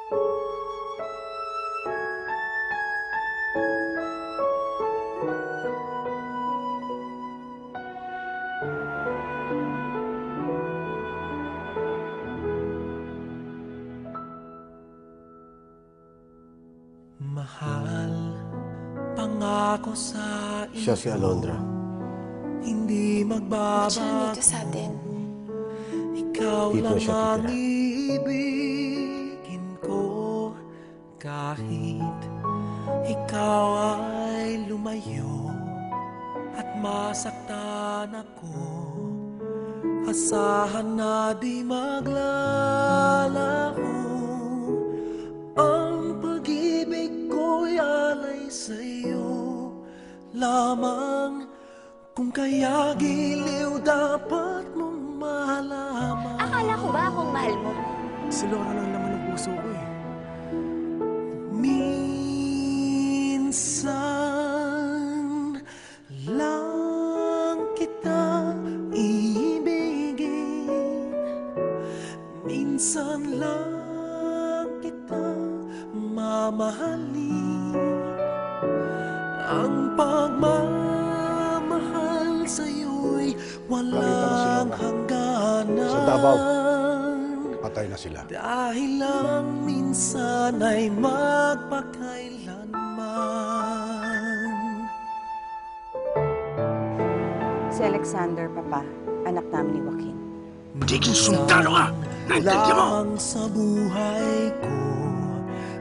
Mahal, pangako sa iyo. Siya si Alondra. Hindi magbabago. Siya dito sa atin. Ikaw Dito lang siya ang titira. ibigin ko. Kahit ikaw ay lumayo at masaktan ako, asahan na di maglalaho. Ang pag-ibig ko'y alay sa'yo lamang. Kung kaya giliw dapat mong malaman. Akala ko ba akong mahal mo? Si Laura lang naman ang puso ko eh. Minsan lang kita iibigin, minsan lang kita mamahalin. Ang pagmamahal sa'yo'y walang hangganan. Sa Davao, patay na sila. Dahil lang minsan ay magpakailanman. Si Alexander, Papa, anak namin ni Joaquin. Magiging sundalo ka! Naintindihan mo? Lang sa buhay ko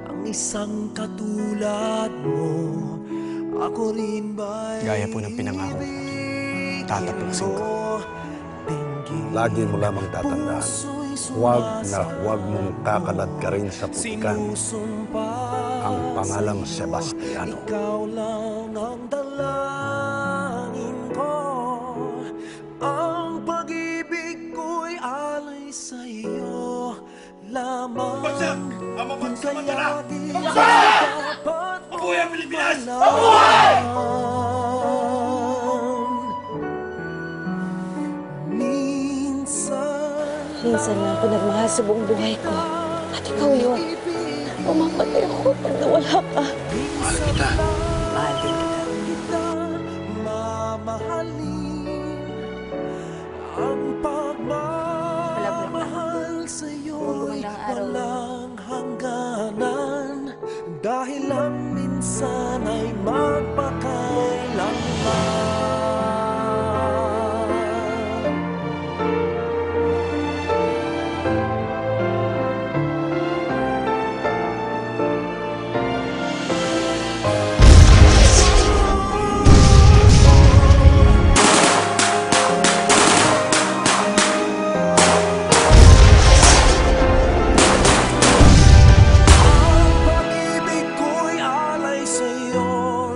ang isang katulad mo. Ako rin ba'y Gaya po ng pinangako ko, tatapusin ko. Lagi mo lamang tatandaan, huwag na huwag mong kakalad ka rin sa putikan. Ang pangalang Sebastiano. Ikaw lang ang dalangin ko. Ang pag-ibig ko'y alay sa iyo lamang. Kung kaya di dapat Mabuhay ang Pilipinas! Mabuhay! Minsan lang ako nagmahal sa buong buhay ko. At ikaw yun. Pumapatay ako pag nawala ka. Mahal kita. Mahal din kita. Mamahalin ang pagmamahal sa'yo'y walang hangganan. Dahil lang minsan ay magpakailanman.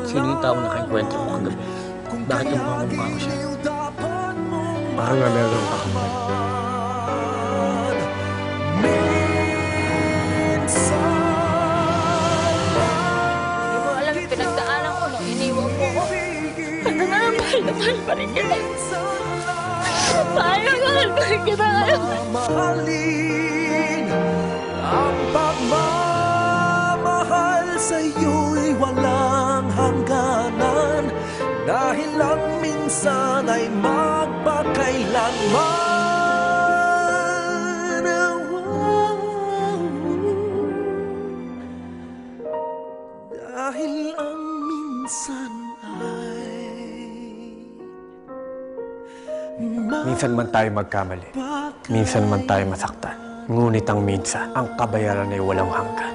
Sino yung taong nakainkwentro ko kagabi? Bakit yung mukha ko siya? Parang nalalaw ka kamay. Hindi mo alam yung pinagdaanan ko nung iniwan mo ko. Hanggang ngayon, mahal na mahal pa rin kita. Mahal pa rin kita ngayon. Mahalin ang pagmamahal sa'yo'y walang hangganan. Dahil lang minsan ay magpakailanman. Dahil ang minsan ay Minsan man tayo magkamali. Minsan man tayo masaktan. Ngunit ang minsan, ang kabayaran ay walang hanggan.